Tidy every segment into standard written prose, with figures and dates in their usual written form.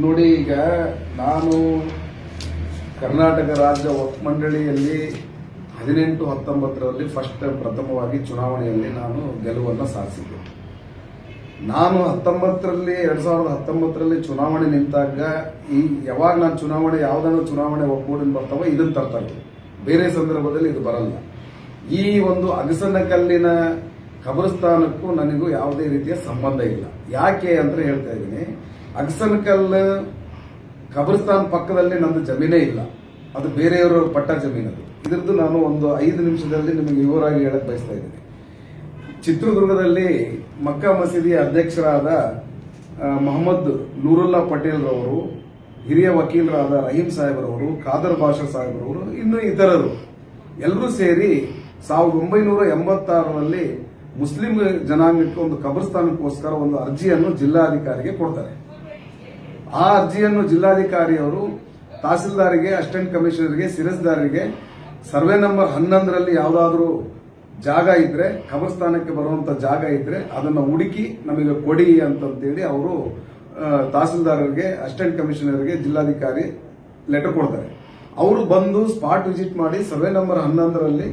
ನೋಡಿ, ಈಗ ನಾನು ಕರ್ನಾಟಕ ರಾಜ್ಯ ವಕ್ಫ್ ಮಂಡಳಿಯಲ್ಲಿ 18-19ರಲ್ಲಿ ಪ್ರಥಮವಾಗಿ ಚುನಾವಣೆಯಲ್ಲಿ ನಾನು ಗೆಲುವನ್ನು ಸಾಧಿಸಿದ್ದೆ. ನಾನು 2019ರಲ್ಲಿ ಚುನಾವಣೆ ನಿಂತಾಗ ಯಾವಾಗ ನಾನು ಯಾವುದಾದ್ರೂ ಚುನಾವಣೆ ಒಗ್ಗೂಡಿನ ಬರ್ತಾವೋ ಇದನ್ನು ತರ್ತಾರೆ. ಬೇರೆ ಸಂದರ್ಭದಲ್ಲಿ ಇದು ಬರಲ್ಲ. ಈ ಒಂದು ಅಗಸನ ಕಲ್ಲಿನ ಕಬ್ರಸ್ಥಾನಕ್ಕೂ ನನಗೂ ಯಾವುದೇ ರೀತಿಯ ಸಂಬಂಧ ಇಲ್ಲ. ಯಾಕೆ ಅಂತ ಹೇಳ್ತಾ ಇದ್ದೀನಿ. ಅಗಸನ ಕಲ್ಲು ಕಬ್ರಸ್ಥಾನ ಪಕ್ಕದಲ್ಲಿ ನಂದು ಜಮೀನೇ ಇಲ್ಲ, ಅದು ಬೇರೆಯವರ ಪಟ್ಟ ಜಮೀನದು. ಇದ್ರದ್ದು ನಾನು ಒಂದು 5 ನಿಮಿಷದಲ್ಲಿ ನಿಮಗೆ ವಿವರವಾಗಿ ಹೇಳಕ್ ಬಯಸ್ತಾ ಇದ್ದೀನಿ. ಚಿತ್ರದುರ್ಗದಲ್ಲಿ ಮಕ್ಕಾ ಮಸೀದಿಯ ಅಧ್ಯಕ್ಷರಾದ ಮೊಹಮ್ಮದ್ ನೂರುಲ್ಲಾ ಪಟೇಲ್ ರವರು, ಹಿರಿಯ ವಕೀಲರಾದ ರಹೀಂ ಸಾಹೇಬ್ರವರು, ಖಾದರ್ ಬಾಷಾ ಸಾಹೇಬ್ರವರು, ಇನ್ನು ಇತರರು ಎಲ್ಲರೂ ಸೇರಿ 1986ರಲ್ಲಿ ಮುಸ್ಲಿಂ ಜನಾಂಗಕ್ಕೆ ಒಂದು ಕಬ್ರಸ್ಥಾನಕ್ಕೋಸ್ಕರ ಒಂದು ಅರ್ಜಿಯನ್ನು ಜಿಲ್ಲಾಧಿಕಾರಿಗೆ ಕೊಡ್ತಾರೆ. ಆ ಅರ್ಜಿಯನ್ನು ಜಿಲ್ಲಾಧಿಕಾರಿಯವರು ತಹಸೀಲ್ದಾರಿಗೆ, ಅಸಿಸ್ಟೆಂಟ್ ಕಮಿಷನರ್ಗೆ, ಸಿರಸ್ದಾರಿಗೆ ಸರ್ವೆ ನಂಬರ್ 11ರಲ್ಲಿ ಯಾವುದಾದ್ರೂ ಜಾಗ ಇದ್ರೆ, ಕಬ್ರಸ್ಥಾನಕ್ಕೆ ಬರುವಂತ ಜಾಗ ಇದ್ರೆ ಅದನ್ನು ಹುಡುಕಿ ನಮಗೆ ಕೊಡಿ ಅಂತೇಳಿ ಅವರು ತಹಸೀಲ್ದಾರರಿಗೆ, ಅಸಿಸ್ಟೆಂಟ್ ಕಮಿಷನರ್ಗೆ, ಜಿಲ್ಲಾಧಿಕಾರಿ ಲೆಟರ್ ಕೊಡ್ತಾರೆ. ಅವರು ಬಂದು ಸ್ಪಾಟ್ ವಿಸಿಟ್ ಮಾಡಿ ಸರ್ವೆ ನಂಬರ್ 11ರಲ್ಲಿ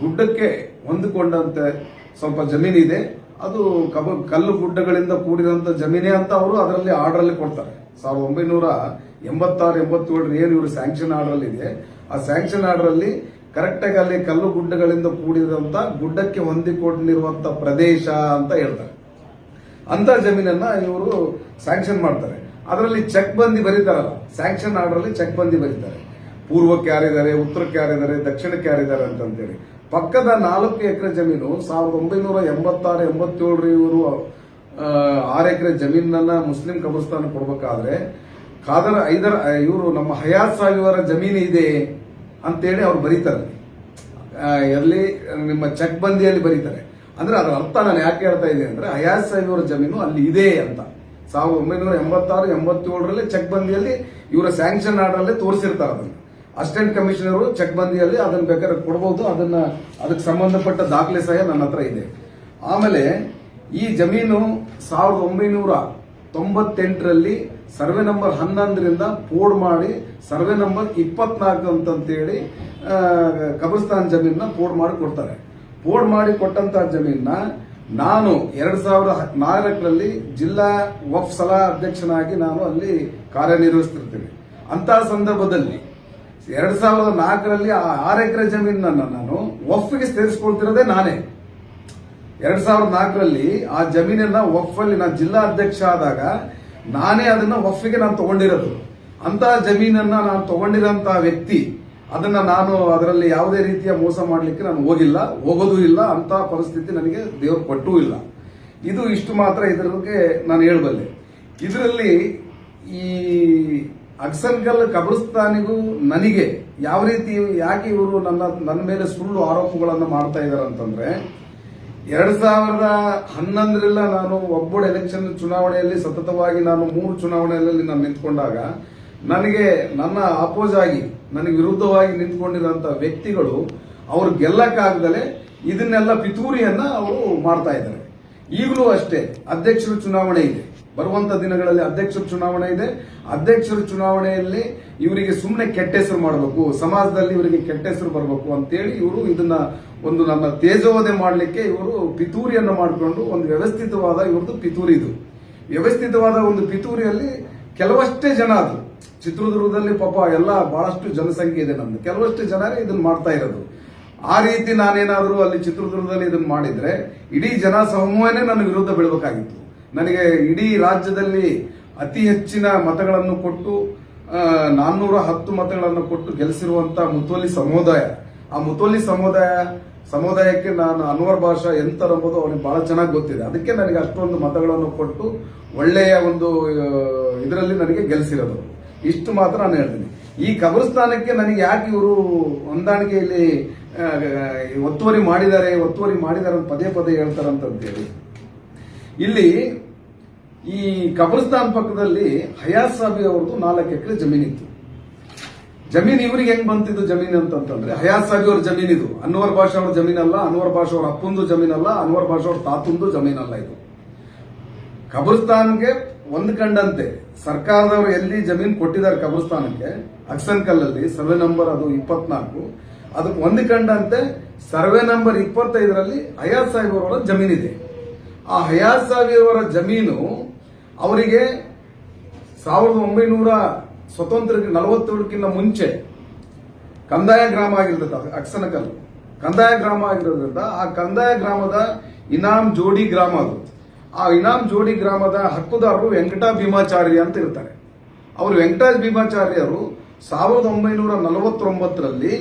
ಗುಡ್ಡಕ್ಕೆ ಹೊಂದಿಕೊಂಡಂತೆ ಸ್ವಲ್ಪ ಜಮೀನಿದೆ, ಅದು ಕಲ್ಲು ಗುಡ್ಡಗಳಿಂದ ಕೂಡಿರುವಂತ ಜಮೀನೇ ಅಂತ ಅವರು ಅದರಲ್ಲಿ ಆರ್ಡರ್ ಅಲ್ಲಿ ಕೊಡ್ತಾರೆ. 1986-87 ಏನು ಇವರು ಸ್ಯಾಂಕ್ಷನ್ ಆರ್ಡರ್ ಇದೆ, ಆ ಸ್ಯಾಂಕ್ಷನ್ ಆರ್ಡರ್ ಅಲ್ಲಿ ಕರೆಕ್ಟ್ ಆಗಿ ಅಲ್ಲಿ ಕಲ್ಲು ಗುಡ್ಡಗಳಿಂದ ಕೂಡಿರುವಂತ ಗುಡ್ಡಕ್ಕೆ ಹೊಂದಿಕೊಂಡಿರುವಂತ ಪ್ರದೇಶ ಅಂತ ಹೇಳ್ತಾರೆ. ಅಂತ ಜಮೀನನ್ನ ಇವರು ಸ್ಯಾಂಕ್ಷನ್ ಮಾಡ್ತಾರೆ. ಅದರಲ್ಲಿ ಚೆಕ್ ಬಂದಿ ಬರೀತಾರಲ್ಲ, ಸ್ಯಾಂಕ್ಷನ್ ಆರ್ಡರ್ ಅಲ್ಲಿ ಚೆಕ್ ಬಂದಿ ಬರೀತಾರೆ. ಪೂರ್ವಕ್ಕೆ ಯಾರಿದ್ದಾರೆ, ಉತ್ತರಕ್ಕೆ ಯಾರಿದ್ದಾರೆ, ದಕ್ಷಿಣಕ್ಕೆ ಯಾರಿದ್ದಾರೆ ಅಂತೇಳಿ. ಪಕ್ಕದ 4 ಎಕರೆ ಜಮೀನು 1986-87 ಇವರು 6 ಎಕರೆ ಜಮೀನನ್ನ ಮುಸ್ಲಿಂ ಕಬ್ರಸ್ಥಾನ ಕೊಡಬೇಕಾದ್ರೆ ಇವರು ನಮ್ಮ ಹಯಾತ್ ಸಾಹಿಬರ ಜಮೀನು ಇದೆ ಅಂತೇಳಿ ಅವ್ರು ಬರೀತಾರೆ. ಎಲ್ಲಿ ನಿಮ್ಮ ಚೆಕ್ ಬಂದಿಯಲ್ಲಿ ಬರೀತಾರೆ. ಅಂದ್ರೆ ಅದರ ಅರ್ಥ ನಾನು ಯಾಕೆ ಹೇಳ್ತಾ ಇದ್ದೀನಿ ಅಂದ್ರೆ, ಹಯಾತ್ ಸಾಹಿಬರ ಜಮೀನು ಅಲ್ಲಿ ಇದೆ ಅಂತ 1986-87ರಲ್ಲಿ ಚೆಕ್ ಬಂದಿಯಲ್ಲಿ ಇವರ ಸ್ಯಾಂಕ್ಷನ್ ಆರ್ಡರ್ ಅಲ್ಲೇ ತೋರಿಸಿರ್ತಾರೆ. ಅದನ್ನು ಅಸಿಸ್ಟೆಂಟ್ ಕಮಿಷನರ್ ಚೆಕ್ ಬಂದಿಯಲ್ಲಿ ಅದನ್ನ ಬೇಕಾದ್ರೆ ಕೊಡಬಹುದು. ಅದಕ್ಕೆ ಸಂಬಂಧಪಟ್ಟ ದಾಖಲೆ ಸಹ ನನ್ನ ಹತ್ರ ಇದೆ. ಆಮೇಲೆ ಈ ಜಮೀನು 1998ರಲ್ಲಿ ಸರ್ವೆ ನಂಬರ್ 11ರಿಂದ ಪೋಡ್ ಮಾಡಿ ಸರ್ವೆ ನಂಬರ್ 24 ಅಂತೇಳಿ ಕಬ್ರಸ್ಥಾನ್ ಜಮೀನ ಪೋಡ್ ಮಾಡಿ ಕೊಡ್ತಾರೆ. ಪೋಡ್ ಮಾಡಿ ಕೊಟ್ಟಂತ ಜಮೀನ ನಾನು 2004ರಲ್ಲಿ ಜಿಲ್ಲಾ ವಕ್ಫ್ ಸಲಹಾ ಅಧ್ಯಕ್ಷನಾಗಿ ನಾನು ಅಲ್ಲಿ ಕಾರ್ಯನಿರ್ವಹಿಸುತ್ತಿರ್ತೇನೆ. ಅಂತಹ ಸಂದರ್ಭದಲ್ಲಿ 2004ರಲ್ಲಿ 6 ಎಕರೆ ಜಮೀನನ್ನ ನಾನು ವಕ್ಫ್ಗೆ ಸೇರಿಸಿಕೊಳ್ತಿರೋದೇ ನಾನೇ. 2004ರಲ್ಲಿ ಆ ಜಮೀನನ್ನ ವಕ್ಫ್ ಅಲ್ಲಿ ನಾನು ಜಿಲ್ಲಾ ಅಧ್ಯಕ್ಷ ಆದಾಗ ನಾನೇ ಅದನ್ನ ವಕ್ಫ್ಗೆ ನಾನು ತಗೊಂಡಿರೋದು. ಅಂತಹ ಜಮೀನನ್ನ ನಾನು ತಗೊಂಡಿರೋಂತಹ ವ್ಯಕ್ತಿ, ಅದನ್ನ ನಾನು ಅದರಲ್ಲಿ ಯಾವುದೇ ರೀತಿಯ ಮೋಸ ಮಾಡಲಿಕ್ಕೆ ನಾನು ಹೋಗೋದೂ ಇಲ್ಲ. ಅಂತ ಪರಿಸ್ಥಿತಿ ನನಗೆ ದೇವರು ಕೊಟ್ಟೂ ಇಲ್ಲ. ಇದು ಇಷ್ಟು ಮಾತ್ರ ಇದರ ಬಗ್ಗೆ ನಾನು ಹೇಳಬಲ್ಲೆ. ಇದರಲ್ಲಿ ಈ ಅಗಸನ್ಕಲ್ ಕಬ್ರಸ್ಥಾನಿಗೂ ನನಗೆ ಯಾವ ರೀತಿ, ಯಾಕೆ ಇವರು ನನ್ನ ಮೇಲೆ ಸುಳ್ಳು ಆರೋಪಗಳನ್ನು ಮಾಡ್ತಾ ಇದ್ದಾರೆ ಅಂತಂದ್ರೆ, 2011ರಿಂದ ನಾನು ಒಬ್ಬೊಡೆ ಎಲೆಕ್ಷನ್ ಚುನಾವಣೆಯಲ್ಲಿ ಸತತವಾಗಿ ನಾನು 3 ಚುನಾವಣೆಯಲ್ಲಿ ನಾನು ನಿಂತ್ಕೊಂಡಾಗ ನನಗೆ ನನ್ನ ಅಪೋಸ್ ಆಗಿ ನನಗೆ ವಿರುದ್ಧವಾಗಿ ನಿಂತ್ಕೊಂಡಿರುವಂತಹ ವ್ಯಕ್ತಿಗಳು ಅವ್ರು ಗೆಲ್ಲಕ್ಕಾಗದಲೆ ಇದನ್ನೆಲ್ಲ ಪಿತೂರಿಯನ್ನ ಅವರು ಮಾಡ್ತಾ ಇದ್ದಾರೆ. ಈಗಲೂ ಅಷ್ಟೇ ಅಧ್ಯಕ್ಷರ ಚುನಾವಣೆ ಇದೆ, ಬರುವಂತ ದಿನಗಳಲ್ಲಿ ಅಧ್ಯಕ್ಷರ ಚುನಾವಣೆ ಇದೆ. ಅಧ್ಯಕ್ಷರ ಚುನಾವಣೆಯಲ್ಲಿ ಇವರಿಗೆ ಸುಮ್ಮನೆ ಕೆಟ್ಟ ಹೆಸರು ಮಾಡಬೇಕು, ಸಮಾಜದಲ್ಲಿ ಇವರಿಗೆ ಕೆಟ್ಟ ಹೆಸರು ಬರಬೇಕು ಅಂತೇಳಿ ಇವರು ಇದನ್ನ ಒಂದು ನನ್ನ ತೇಜೋವಧೆ ಮಾಡಲಿಕ್ಕೆ ಇವರು ಪಿತೂರಿಯನ್ನು ಮಾಡಿಕೊಂಡು ಒಂದು ವ್ಯವಸ್ಥಿತವಾದ ಇವ್ರದ್ದು ಪಿತೂರಿ. ಇದು ವ್ಯವಸ್ಥಿತವಾದ ಒಂದು ಪಿತೂರಿಯಲ್ಲಿ ಕೆಲವಷ್ಟೇ ಜನ, ಅದು ಚಿತ್ರದುರ್ಗದಲ್ಲಿ ಪಾಪ ಎಲ್ಲ ಬಹಳಷ್ಟು ಜನಸಂಖ್ಯೆ ಇದೆ ನಮ್ದು, ಕೆಲವಷ್ಟು ಜನರೇ ಇದನ್ನ ಮಾಡ್ತಾ ಇರೋದು. ಆ ರೀತಿ ನಾನೇನಾದರೂ ಅಲ್ಲಿ ಚಿತ್ರದುರ್ಗದಲ್ಲಿ ಇದನ್ನ ಮಾಡಿದ್ರೆ ಇಡೀ ಜನ ಸಮೂಹನೇ ನನ್ನ ವಿರುದ್ಧ ಬೀಳಬೇಕಾಗಿತ್ತು. ನನಗೆ ಇಡೀ ರಾಜ್ಯದಲ್ಲಿ ಅತಿ ಹೆಚ್ಚಿನ ಮತಗಳನ್ನು ಕೊಟ್ಟು 410 ಮತಗಳನ್ನು ಕೊಟ್ಟು ಗೆಲ್ಲಿಸಿರುವಂತಹ ಮುತೋಲಿ ಸಮುದಾಯ, ಆ ಮುತೋಲಿ ಸಮುದಾಯಕ್ಕೆ ನಾನು ಅನ್ವರ್ ಬಾಷಾ ಎಂಬುದು ಅವನಿಗೆ ಬಹಳ ಚೆನ್ನಾಗಿ ಗೊತ್ತಿದೆ. ಅದಕ್ಕೆ ನನಗೆ ಅಷ್ಟೊಂದು ಮತಗಳನ್ನು ಕೊಟ್ಟು ಒಳ್ಳೆಯ ಒಂದು ಇದರಲ್ಲಿ ನನಗೆ ಗೆಲ್ಲಿಸಿರೋದು. ಇಷ್ಟು ಮಾತ್ರ ನಾನು ಹೇಳ್ತೀನಿ. ಈ ಕಬ್ರಸ್ಥಾನಕ್ಕೆ ನನಗೆ ಯಾಕೆ ಇವರು ಹೊಂದಾಣಿಕೆಯಲ್ಲಿ ಒತ್ತುವರಿ ಮಾಡಿದ್ದಾರೆ ಪದೇ ಪದೇ ಹೇಳ್ತಾರಂತೇಳಿ, ಇಲ್ಲಿ ಈ ಕಬ್ರಸ್ಥಾನ್ ಪಕ್ಕದಲ್ಲಿ ಹಯಾತ್ ಸಾಬಿ ಅವ್ರದ್ದು 4 ಎಕರೆ ಜಮೀನಿತ್ತು. ಜಮೀನು ಇವರಿಗೆ ಹೆಂಗ್ ಬಂತಿದ್ದು ಜಮೀನು ಅಂತಂದ್ರೆ, ಹಯಾತ್ ಸಾಬಿ ಅವ್ರ ಜಮೀನಿದು, ಅನ್ವರ್ ಬಾಷಾ ಅವ್ರ ಜಮೀನಲ್ಲ, ಅನ್ವರ್ ಬಾಷಾ ಅವ್ರ ಅಪ್ಪಂದು ಜಮೀನಲ್ಲ, ಅನ್ವರ್ ಬಾಷಾ ಅವ್ರ ತಾತಂದು ಜಮೀನಲ್ಲ. ಇದು ಕಬ್ರಸ್ಥಾನ್ಗೆ ಹೊಂದ್ಕೊಂಡಂತೆ ಸರ್ಕಾರದವರು ಎಲ್ಲಿ ಜಮೀನು ಕೊಟ್ಟಿದ್ದಾರೆ ಕಬ್ರಸ್ಥಾನಕ್ಕೆ ಅಕ್ಸನ್ ಕಲ್ಲಲ್ಲಿ ಸರ್ವೆ ನಂಬರ್ ಅದು 24 ಅದಕ್ಕೆ ಹೊಂದಿಕೊಂಡಂತೆ ಸರ್ವೆ ನಂಬರ್ 25ರಲ್ಲಿ ಹಯಾತ್ ಸಾಹೇಬ್ ಅವರ ಜಮೀನಿದೆ. ಆ ಹಯಾತ್ ಸಾಹೇಬ್ ಅವರ ಜಮೀನು ಅವರಿಗೆ 1900 ಸ್ವತಂತ್ರಕ್ಕೆ 47ಕ್ಕಿಂತ ಮುಂಚೆ ಕಂದಾಯ ಗ್ರಾಮ ಆಗಿರ್ತದೆ. ಅಕ್ಸನಕಲ್ ಕಂದಾಯ ಗ್ರಾಮ ಆಗಿರೋದ್ರಿಂದ ಆ ಕಂದಾಯ ಗ್ರಾಮದ ಇನಾಮ್ ಜೋಡಿ ಗ್ರಾಮ ಅದು. ಆ ಇನಾಮ್ ಜೋಡಿ ಗ್ರಾಮದ ಹಕ್ಕುದಾರರು ವೆಂಕಟ ಭೀಮಾಚಾರ್ಯ ಅಂತ ಇರ್ತಾರೆ. ಅವರು ವೆಂಕಟೇಶ್ ಭೀಮಾಚಾರ್ಯರು 1949ರಲ್ಲಿ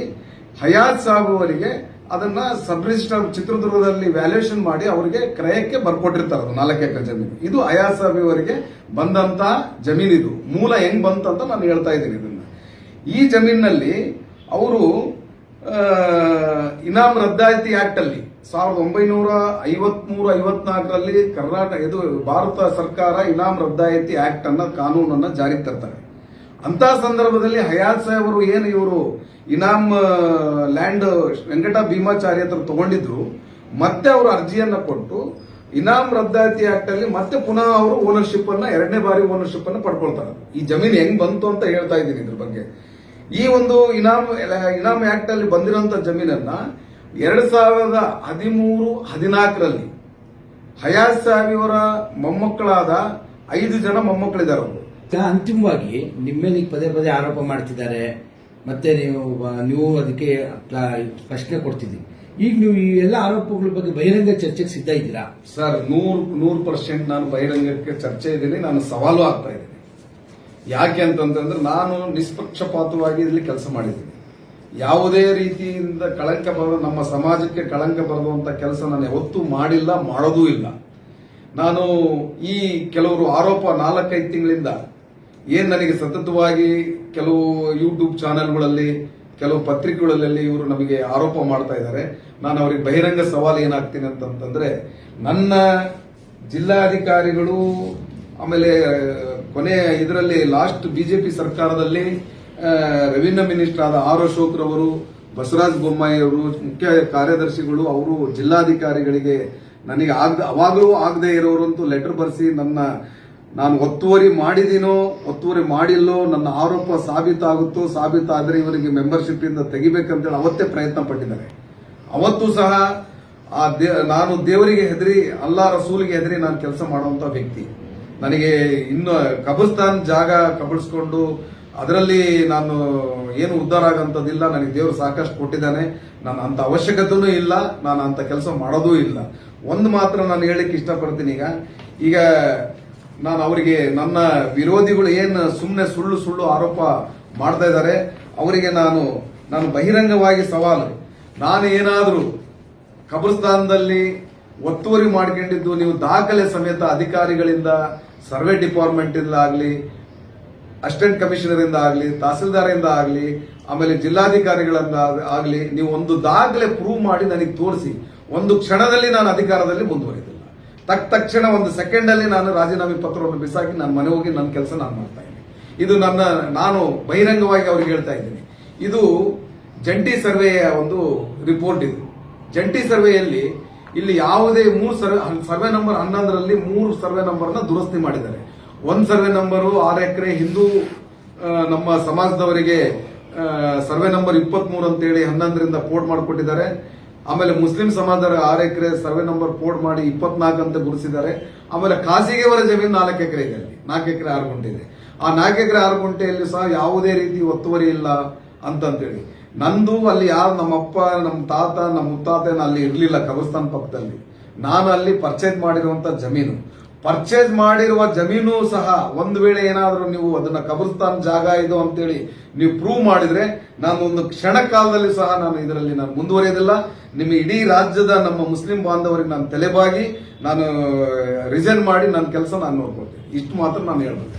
ಹಯಾತ್ ಸಾಬ್ ಅವರಿಗೆ ಅದನ್ನ ಸಬ್ ರಿಜಿಸ್ಟರ್ ಚಿತ್ರದುರ್ಗದಲ್ಲಿ ವ್ಯಾಲ್ಯೂಯೇಷನ್ ಮಾಡಿ ಅವರಿಗೆ ಕ್ರಯಕ್ಕೆ ಬರ್ಕೊಟ್ಟಿರ್ತಾರೆ. ಅದು 4 ಎಕರೆ ಜಮೀನು. ಇದು ಹಯಾತ್ ಸಾಬ್ ಅವರಿಗೆ ಬಂದಂತ ಜಮೀನು. ಇದು ಮೂಲ ಹೆಂಗ್ ಬಂತಂತ ನಾನು ಹೇಳ್ತಾ ಇದ್ದೀನಿ. ಇದನ್ನ ಈ ಜಮೀನಿನಲ್ಲಿ ಅವರು ಇನಾಮ್ ರದ್ದಾಯಿತಿ ಆಕ್ಟ್ ಅಲ್ಲಿ 1953-54ರಲ್ಲಿ ಕರ್ನಾಟಕ ಇದು ಭಾರತ ಸರ್ಕಾರ ಇನಾಮ್ ರದ್ದಾಯಿತಿ ಆಕ್ಟ್ ಅನ್ನ ಕಾನೂನನ್ನ ಜಾರಿಗೆ ತರ್ತಾರೆ. ಅಂತ ಸಂದರ್ಭದಲ್ಲಿ ಹಯಾತ್ ಸಾಹೇಬ್ ಅವರು ಏನು ಇವರು ಇನಾಮ್ ಲ್ಯಾಂಡ್ ವೆಂಕಟ ಭೀಮಾಚಾರ್ಯ ಹತ್ರ ತಗೊಂಡಿದ್ರು. ಮತ್ತೆ ಅವರು ಅರ್ಜಿಯನ್ನ ಕೊಟ್ಟು ಇನಾಮ್ ರದ್ದಾಯಿತಿ ಆಕ್ಟ್ ಅಲ್ಲಿ ಮತ್ತೆ ಪುನಃ ಅವರು ಓನರ್ಶಿಪ್ ಅನ್ನ 2ನೇ ಬಾರಿ ಓನರ್ಶಿಪ್ ಅನ್ನ ಪಡ್ಕೊಳ್ತಾರೆ. ಈ ಜಮೀನು ಹೆಂಗ್ ಬಂತು ಅಂತ ಹೇಳ್ತಾ ಇದ್ದೀನಿ ಇದ್ರ ಬಗ್ಗೆ. ಈ ಒಂದು ಇನಾಮ್ ಆಕ್ಟ್ ಅಲ್ಲಿ ಬಂದಿರುವಂತ ಜಮೀನನ್ನ 2013-14ರಲ್ಲಿ ಹಯಾತ್ ಸಾಹೇಬ್ ಅವರ ಮೊಮ್ಮಕ್ಕಳಾದ 5 ಜನ ಮೊಮ್ಮಕ್ಕಳಿದ್ದಾರೆ. ಅವರು ಅಂತಿಮವಾಗಿ ನಿಮ್ಮ ಮೇಲೆ ಪದೇ ಪದೇ ಆರೋಪ ಮಾಡ್ತಿದ್ದಾರೆ. ಮತ್ತೆ ನೀವು ಅದಕ್ಕೆ ಪ್ರಶ್ನೆ ಕೊಡ್ತಿದ್ದೀರಿ. ಈಗ ನೀವು ಈ ಎಲ್ಲ ಆರೋಪಗಳ ಬಗ್ಗೆ ಬಹಿರಂಗ ಚರ್ಚೆಗೆ ಸಿದ್ಧ ಇದ್ದೀರಾ? ಸರ್, 100% ನಾನು ಬಹಿರಂಗಕ್ಕೆ ಚರ್ಚೆ ಇದ್ದೀನಿ. ನಾನು ಸವಾಲು ಆಗ್ತಾ ಇದ್ದೀನಿ. ಯಾಕೆ ಅಂತಂದ್ರೆ ನಾನು ನಿಷ್ಪಕ್ಷಪಾತವಾಗಿ ಇಲ್ಲಿ ಕೆಲಸ ಮಾಡಿದ್ದೀನಿ. ಯಾವುದೇ ರೀತಿಯಿಂದ ಕಳಂಕ ಬರೋ ನಮ್ಮ ಸಮಾಜಕ್ಕೆ ಕಳಂಕ ಬರುವಂತ ಕೆಲಸ ನಾನು ಯಾವತ್ತೂ ಮಾಡಿಲ್ಲ, ಮಾಡೋದೂ ಇಲ್ಲ. ನಾನು ಈ ಕೆಲವರು ಆರೋಪ 4-5 ತಿಂಗಳಿಂದ ಏನ್ ನನಗೆ ಸತತವಾಗಿ ಕೆಲವು ಯೂಟ್ಯೂಬ್ ಚಾನೆಲ್ಗಳಲ್ಲಿ ಕೆಲವು ಪತ್ರಿಕೆಗಳಲ್ಲಿ ಇವರು ನಮಗೆ ಆರೋಪ ಮಾಡ್ತಾ ಇದ್ದಾರೆ. ನಾನು ಅವರಿಗೆ ಬಹಿರಂಗ ಸವಾಲು ಏನಾಗ್ತೀನಿ ಅಂತಂದ್ರೆ, ನನ್ನ ಜಿಲ್ಲಾಧಿಕಾರಿಗಳು ಆಮೇಲೆ ಕೊನೆ ಇದರಲ್ಲಿ ಲಾಸ್ಟ್ ಬಿಜೆಪಿ ಸರ್ಕಾರದಲ್ಲಿ ರೆವಿನ್ಯೂ ಮಿನಿಸ್ಟರ್ ಆದ ಆರ್ ಅಶೋಕ್ ರವರು, ಬಸವರಾಜ ಬೊಮ್ಮಾಯಿ ಅವರು ಮುಖ್ಯ ಕಾರ್ಯದರ್ಶಿಗಳು, ಅವರು ಜಿಲ್ಲಾಧಿಕಾರಿಗಳಿಗೆ ನನಗೆ ಅವಾಗಲೂ ಆಗದೆ ಇರೋರಂತೂ ಲೆಟರ್ ಬರೆಸಿ ನಾನು ಒತ್ತುವರಿ ಮಾಡಿದೀನೋ ಒತ್ತುವರಿ ಮಾಡಿಲ್ಲೋ, ನನ್ನ ಆರೋಪ ಸಾಬೀತಾಗುತ್ತೋ ಸಾಬೀತಾದ್ರೆ ಇವರಿಗೆ ಮೆಂಬರ್ಶಿಪ್ ಇಂದ ತೆಗಿಬೇಕಂತೇಳಿ ಅವತ್ತೇ ಪ್ರಯತ್ನ ಪಟ್ಟಿದ್ದಾರೆ. ಅವತ್ತು ಸಹ ನಾನು ದೇವರಿಗೆ ಹೆದರಿ, ಅಲ್ಲಾ ರಸೂಲಿಗೆ ಹೆದರಿ ನಾನು ಕೆಲಸ ಮಾಡುವಂತ ವ್ಯಕ್ತಿ. ನನಗೆ ಇನ್ನು ಕಬ್ರಸ್ತಾನ್ ಜಾಗ ಕಬಳಿಸ್ಕೊಂಡು ಅದರಲ್ಲಿ ನಾನು ಏನು ಉದ್ಧಾರ ಆಗಂತದಿಲ್ಲ. ನನಗೆ ದೇವರು ಸಾಕಷ್ಟು ಕೊಟ್ಟಿದ್ದಾನೆ. ನಾನು ಅಂತ ಅವಶ್ಯಕತೆನೂ ಇಲ್ಲ, ನಾನು ಅಂತ ಕೆಲಸ ಮಾಡೋದೂ ಇಲ್ಲ. ಒಂದು ಮಾತ್ರ ನಾನು ಹೇಳಿಕ್ಕೆ ಇಷ್ಟಪಡ್ತೀನಿ. ಈಗ ನಾನು ಅವರಿಗೆ, ನನ್ನ ವಿರೋಧಿಗಳು ಏನು ಸುಮ್ಮನೆ ಸುಳ್ಳು ಆರೋಪ ಮಾಡ್ತಾ ಇದ್ದಾರೆ, ಅವರಿಗೆ ನಾನು ಬಹಿರಂಗವಾಗಿ ಸವಾಲು, ನಾನು ಏನಾದರೂ ಕಬ್ರಸ್ತಾನದಲ್ಲಿ ಒತ್ತುವರಿ ಮಾಡ್ಕೊಂಡಿದ್ದು ನೀವು ದಾಖಲೆ ಸಮೇತ ಅಧಿಕಾರಿಗಳಿಂದ, ಸರ್ವೆ ಡಿಪಾರ್ಟ್ಮೆಂಟ್ ಇಂದ ಆಗಲಿ, ಅಸಿಸ್ಟೆಂಟ್ ಕಮಿಷನರ್ ಇಂದ ಆಗಲಿ, ತಹಸೀಲ್ದಾರ್ ಇಂದ ಆಗಲಿ, ಆಮೇಲೆ ಜಿಲ್ಲಾಧಿಕಾರಿಗಳಿಂದ ಆಗಲಿ, ನೀವು ಒಂದು ದಾಖಲೆ ಪ್ರೂವ್ ಮಾಡಿ ನನಗೆ ತೋರಿಸಿ. ಒಂದು ಕ್ಷಣದಲ್ಲಿ ನಾನು ಅಧಿಕಾರದಲ್ಲಿ ಮುಂದುವರಿದಿಲ್ಲ. ತಕ್ಷಣ 1 ಸೆಕೆಂಡ್ ಅಲ್ಲಿ ನಾನು ರಾಜೀನಾಮೆ ಪತ್ರವನ್ನು ಬಿಸಾಕಿ ನಾನು ಮನೆ ಹೋಗಿ ನನ್ನ ಕೆಲಸ ನಾನು ಮಾಡ್ತಾ ಇದ್ದೀನಿ. ಇದು ನಾನು ಬಹಿರಂಗವಾಗಿ ಅವ್ರಿಗೆ ಹೇಳ್ತಾ ಇದ್ದೀನಿ. ಇದು ಜಂಟಿ ಸರ್ವೆಯ ಒಂದು ರಿಪೋರ್ಟ್. ಇದು ಜಂಟಿ ಸರ್ವೆಯಲ್ಲಿ ಇಲ್ಲಿ ಯಾವುದೇ 3 ಸರ್ವೆ ನಂಬರ್ 11ರಲ್ಲಿ 3 ಸರ್ವೆ ನಂಬರ್ನ ದುರಸ್ತಿ ಮಾಡಿದ್ದಾರೆ. 1 ಸರ್ವೆ ನಂಬರು 6 ಎಕರೆ ಹಿಂದೂ ನಮ್ಮ ಸಮಾಜದವರಿಗೆ ಸರ್ವೆ ನಂಬರ್ 23 ಅಂತೇಳಿ 11ರಿಂದ ಪೋರ್ಟ್ ಮಾಡಿಕೊಟ್ಟಿದ್ದಾರೆ. ಆಮೇಲೆ ಮುಸ್ಲಿಂ ಸಮಾಜದ 6 ಎಕರೆ ಸರ್ವೆ ನಂಬರ್ ಪೋರ್ಟ್ ಮಾಡಿ 24 ಅಂತ ಗುರುತಿಸಿದ್ದಾರೆ. ಆಮೇಲೆ ಖಾಸಗಿಯವರ ಜಮೀನು 4 ಎಕರೆ ಇದೆ. ಅಲ್ಲಿ 4 ಎಕರೆ 6 ಗುಂಟೆ ಇದೆ. ಆ 4 ಎಕರೆ 6 ಗುಂಟೆಯಲ್ಲಿ ಸಹ ಯಾವುದೇ ರೀತಿ ಒತ್ತುವರಿ ಇಲ್ಲ ಅಂತೇಳಿ. ನಂದು ಅಲ್ಲಿ ಯಾರು ನಮ್ಮಪ್ಪ, ನಮ್ಮ ತಾತ, ನಮ್ಮ ಮುತ್ತಾತ ಅಲ್ಲಿ ಇರಲಿಲ್ಲ ಕಬ್ರಸ್ತಾನ್ ಪಕ್ಕದಲ್ಲಿ. ನಾನು ಅಲ್ಲಿ ಪರ್ಚೇಸ್ ಮಾಡಿರುವಂತ ಜಮೀನು, ಪರ್ಚೇಸ್ ಮಾಡಿರುವ ಜಮೀನು ಸಹ ಒಂದು ವೇಳೆ ಏನಾದರೂ ನೀವು ಅದನ್ನ ಕಬ್ರಸ್ತಾನ್ ಜಾಗ ಇದು ಅಂತೇಳಿ ನೀವು ಪ್ರೂವ್ ಮಾಡಿದ್ರೆ, ನಾನು ಒಂದು ಕ್ಷಣ ಕಾಲದಲ್ಲಿ ಸಹ ನಾನು ಇದರಲ್ಲಿ ನಾನು ಮುಂದುವರಿಯೋದಿಲ್ಲ. ನಿಮ್ಮ ಇಡೀ ರಾಜ್ಯದ ನಮ್ಮ ಮುಸ್ಲಿಂ ಬಾಂಧವರಿಗೆ ನಾನು ತಲೆಬಾಗಿ ನಾನು ರಿಸೈನ್ ಮಾಡಿ ನನ್ನ ಕೆಲಸ ನಾನು ನೋಡ್ಕೊಳ್ತೀನಿ. ಇಷ್ಟು ಮಾತ್ರ ನಾನು ಹೇಳ್ಬೇಕು.